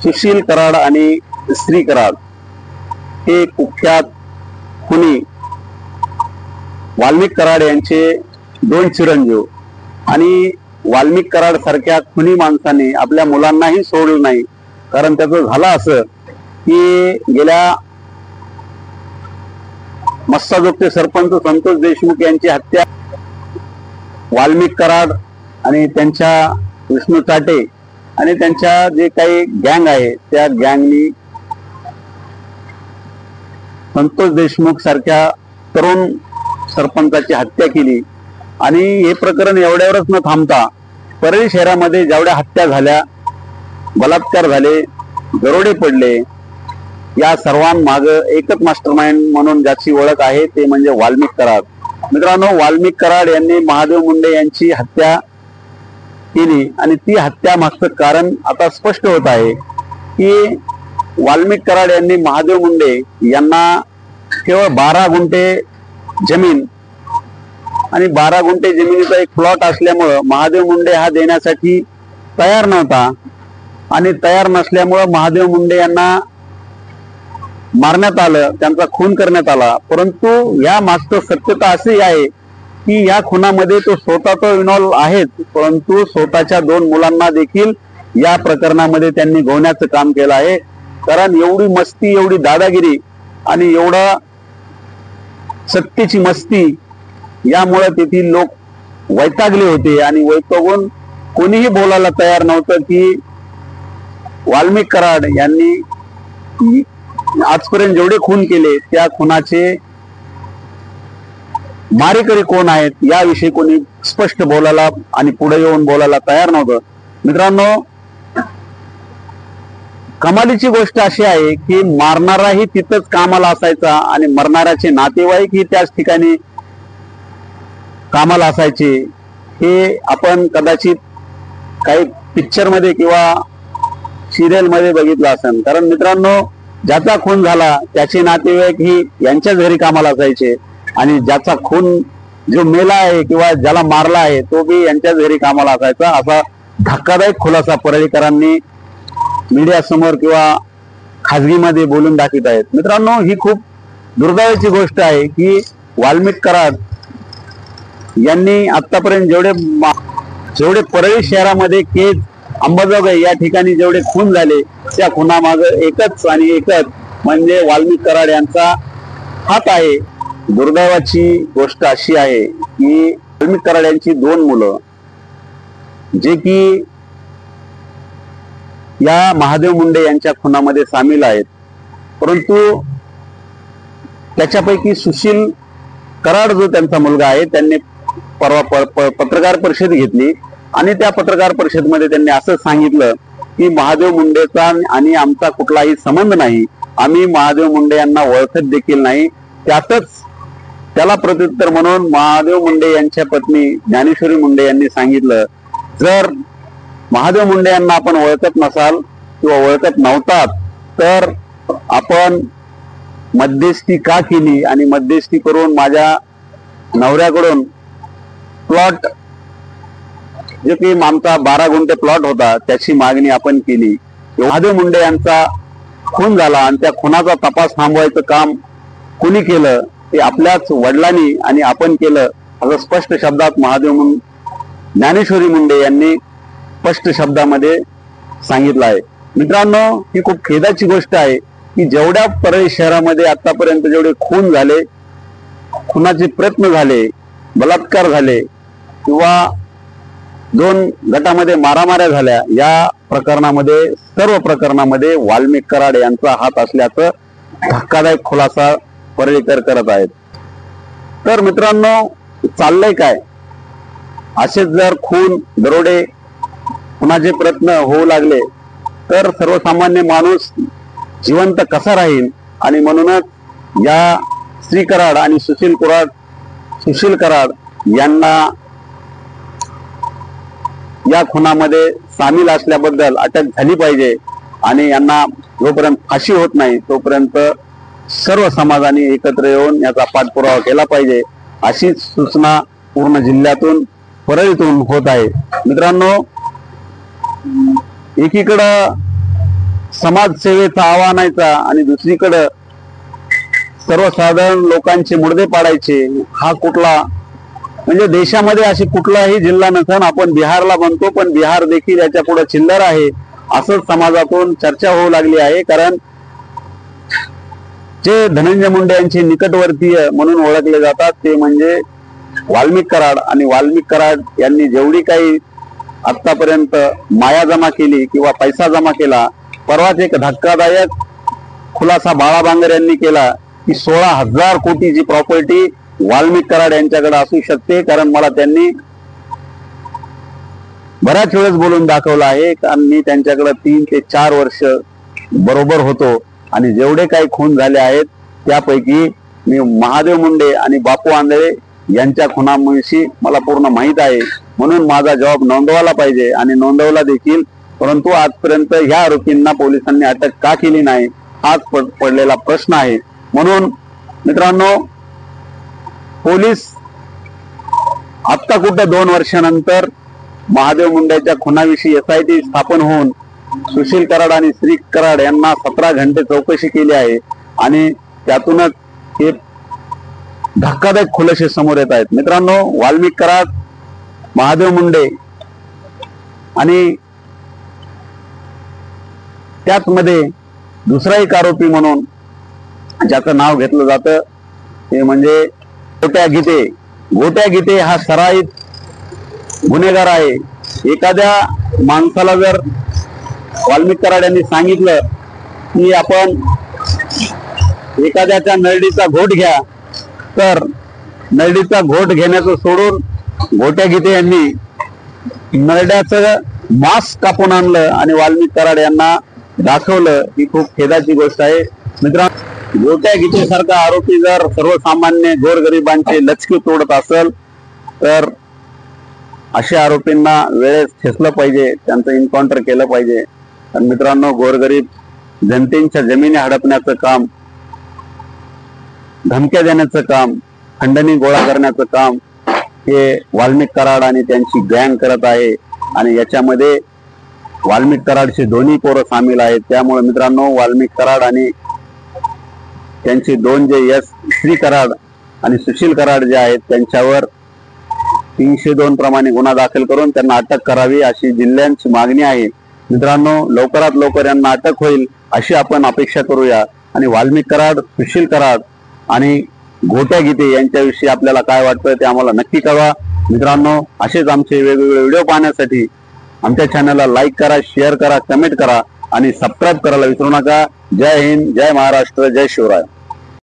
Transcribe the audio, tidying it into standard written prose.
सुशील कराड आणि श्री कराड हे कुख्यात खुनी वाल्मिक कराड यांचे दोन चिरंजीव आणि वाल्मिक कराड सारख्या खुनी माणसाने आपल्या मुलांनाही सोडलं नाही। कारण त्याचं झालं असं की गेल्या मस्साजोगचे सरपंच संतोष देशमुख यांची हत्या वाल्मिक कराड आणि त्यांच्या विष्णू चाटे आणि त्यांच्या जे काही गँग आहे त्या गँगनी संतोष देशमुख सारख्या तरुण सरपंचाची हत्या केली। आणि हे प्रकरण एवढ्यावरच न थांबता परळी शहरामध्ये जेवढ्या हत्या झाल्या, बलात्कार झाले, दरोडे पडले, या सर्वांमाग एकच मास्टरमाइंड म्हणून ज्याची ओळख आहे ते म्हणजे वाल्मिक कराड। मित्रांनो, वाल्मिक कराड यांनी महादेव मुंडे यांची हत्या केली आणि ती हत्या मागचं कारण आता स्पष्ट होत आहे की वाल्मिक कराड यांनी महादेव मुंडे यांना केवळ 12 गुंठे जमीन आणि 12 गुंठे जमिनीचा एक प्लॉट असल्यामुळं महादेव मुंडे हा देण्यासाठी तयार नव्हता आणि तयार नसल्यामुळं महादेव मुंडे यांना मारण्यात आलं, त्यांचा खून करण्यात आला। परंतु या मागचं सत्यता अशी आहे की या खुनामध्ये तो स्वतः तो इन्व्हॉल्व आहेत, परंतु स्वतःच्या 2 मुलांना देखील या प्रकरणामध्ये त्यांनी गोवण्याचं काम केलं आहे। कारण एवढी मस्ती, एवढी दादागिरी आणि एवढा सत्तेची मस्ती यामुळे तेथील लोक वैतागले होते आणि वैतागून कोणीही बोलायला तयार नव्हतं की वाल्मिक कराड यांनी आजपर्यंत जेवढे खून केले त्या खुनाचे मारेकरी कोण आहेत याविषयी कोणी स्पष्ट बोलायला आणि पुढे येऊन बोलायला तयार नव्हतं। मित्रांनो, कमालीची गोष्ट अशी आहे की मारणाराही तिथंच कामाला असायचा आणि मरणाऱ्याचे नातेवाईकही त्याच ठिकाणी कामाला असायचे। हे आपण कदाचित काही पिक्चर मध्ये किंवा सिरियल मध्ये बघितलं असेल। कारण मित्रांनो, ज्याचा खून झाला त्याचे नातेवाईक ही यांच्याच घरी कामाला असायचे आणि ज्याचा खून जो मेला आहे किंवा ज्याला मारला आहे तो बी यांच्याच घरी कामाला असायचा। असा धक्कादायक खुलासा परळीकरांनी मीडिया समोर किंवा खाजगीमध्ये बोलून दाखवत आहेत। मित्रांनो, ही खूप दुर्दैवाची गोष्ट आहे की वाल्मिक कराड यांनी आतापर्यंत जेवढे परळी शहरामध्ये केज, अंबाजोगाई या ठिकाणी जेवढे खून झाले त्या खुनामाग एकच आणि एकच म्हणजे वाल्मिक कराड यांचा हात आहे। दुर्दैवाची गोष्ट अशी आहे की वाल्मिक कराड यांची 2 मुलं जे की या महादेव मुंडे यांच्या खुनामध्ये सामील आहेत, परंतु त्याच्यापैकी सुशील कराड जो त्यांचा मुलगा आहे त्यांनी परवा पत्रकार परिषद घेतली आणि त्या पत्रकार परिषदेमध्ये त्यांनी असं सांगितलं की महादेव मुंडेचा आणि आमचा कुठलाही संबंध नाही, आम्ही महादेव मुंडे यांना ओळखत देखील नाही। त्याला प्रत्युत्तर म्हणून महादेव मुंडे यांच्या पत्नी ज्ञानेश्वरी मुंडे यांनी सांगितलं, जर महादेव मुंडे यांना आपण ओळखत नसाल किंवा ओळखत नव्हतात तर आपण मध्यस्थी का केली आणि मध्यस्थी करून माझ्या नवऱ्याकडून प्लॉट जे की आमचा 12 गुंठे प्लॉट होता त्याची मागणी आपण केली। महादेव मुंडे यांचा खून झाला आणि त्या खुनाचा तपास थांबवायचं काम कोणी केलं ते आपल्याच वडिलांनी आणि आपण केलं असं स्पष्ट शब्दात ज्ञानेश्वरी मुंडे यांनी स्पष्ट शब्दामध्ये सांगितलं आहे। मित्रांनो, ही खूप खेदाची गोष्ट आहे की जेवढ्या परळी शहरामध्ये आतापर्यंत जेवढे खून झाले, खुनाचे प्रयत्न झाले, बलात्कार झाले किंवा 2 गटामध्ये मारामाऱ्या झाल्या, या प्रकरणामध्ये सर्व प्रकरणामध्ये वाल्मिक कराड यांचा हात असल्याचं धक्कादायक खुलासा परळीकर करत आहेत। तर मित्रांनो, चाललंय काय? असेच जर खून, दरोडे, खुनाचे प्रयत्न होऊ लागले तर सर्वसामान्य माणूस जिवंत कसा राहील? आणि म्हणूनच या श्री कराड आणि सुशील कराड यांना या खुनामध्ये सामील असल्याबद्दल अटक झाली पाहिजे आणि यांना जोपर्यंत फाशी होत नाही तोपर्यंत सर्व समाजाने एकत्र येऊन याचा पाठपुरावा केला पाहिजे, अशी सूचना पूर्ण जिल्ह्यातून, परळीतून होत आहे। मित्रांनो, एकीकडं समाजसेवेचा आव्हानायचा आणि दुसरीकडे सर्वसाधारण लोकांचे मुडदे पाडायचे, हा कुठला म्हणजे देशामध्ये असे कुठलाही जिल्हा नसन. आपण बिहारला बनतो पण बिहार देखील याच्या पुढे चिल्लर आहे असं समाजातून चर्चा होऊ लागली आहे. कारण जे धनंजय मुंडे यांचे निकटवर्तीय म्हणून ओळखले जातात ते म्हणजे वाल्मिक कराड. आणि वाल्मिक कराड यांनी जेवढी काही आतापर्यंत माया जमा केली किंवा पैसा जमा केला, परवाच एक धक्कादायक खुलासा बाळा बांगर यांनी केला की 16,000 कोटीची प्रॉपर्टी वाल्मिक कराड यांच्याकडे असू शकते. कारण मला त्यांनी बऱ्याच वेळेस बोलून दाखवलं आहे. कारण मी त्यांच्याकडे 3 ते 4 वर्ष बरोबर होतो आणि जेवढे काही खून झाले आहेत त्यापैकी मी महादेव मुंडे आणि बापू आंधळे यांच्या खुनांविषयी मला पूर्ण माहित आहे. म्हणून माझा जबाब नोंदवायला पाहिजे आणि नोंदवला देखील. परंतु आजपर्यंत ह्या आरोपींना पोलिसांनी अटक का केली नाही हाच पडलेला प्रश्न आहे. म्हणून मित्रांनो, पोलीस आत्ता कुठं 2 वर्षानंतर महादेव मुंडेच्या खुनाविषयी SIT स्थापन होऊन सुशील कराड आणि श्री कराड यांना 17 घंटे चौकशी केली आहे आणि त्यातूनच हे धक्कादायक खुलासे समोर येत आहेत. मित्रांनो, वाल्मिक कराड, महादेव मुंडे आणि त्याचमध्ये दुसरा एक आरोपी म्हणून ज्याचं नाव घेतलं जातं ते म्हणजे गोट्या गीते. गोट्या गीते हा सराईत गुन्हेगार आहे. एखाद्या माणसाला जर वाल्मिक कराड यांनी सांगितलं की आपण एखाद्याच्या नरडीचा घोट घ्या, तर नरडीचा घोट घेण्याचं सोडून गोट्या गीते यांनी नरड्याचं मांस कापून आणलं आणि वाल्मिक कराड यांना दाखवलं. ही खूप खेदाची गोष्ट आहे. मित्रांनो, गोट्या गीतेसारखा आरोपी जर सर्वसामान्य गोरगरिबांचे लचके तोडत असेल तर अशा आरोपींना वेळेस ठेचलं पाहिजे, त्यांचं एन्काउंटर केलं पाहिजे. आणि मित्रांनो, गोरगरीब जनतेच्या जमिनी हडपण्याचं काम, धमक्या देण्याचं काम, खंडणी गोळा करण्याचं काम हे वाल्मिक कराड आणि त्यांची गँग करत आहे. आणि याच्यामध्ये वाल्मिक कराडचे दोन्ही पोरं सामील आहेत. त्यामुळे मित्रांनो, वाल्मिक कराड आणि त्यांचे 2 जे श्री कराड आणि सुशील कराड जे आहेत त्यांच्यावर 302 प्रमाणे गुन्हा दाखल करून त्यांना अटक करावी अशी जिल्ह्यांची मागणी आहे. मित्रांनो, लवकरात लवकर यांना अटक होईल अशी आपण अपेक्षा करूया. आणि वाल्मिक कराड, सुशील कराड आणि गोट्या गीते यांच्याविषयी आपल्याला काय वाटतं ते आम्हाला नक्की कळवा. मित्रांनो, असेच आमचे वेगवेगळे व्हिडिओ पाहण्यासाठी आमच्या चॅनलला लाईक करा, शेअर करा, कमेंट करा आणि सबस्क्राईब करायला विसरू नका. जय हिंद, जय महाराष्ट्र, जय शिवराय.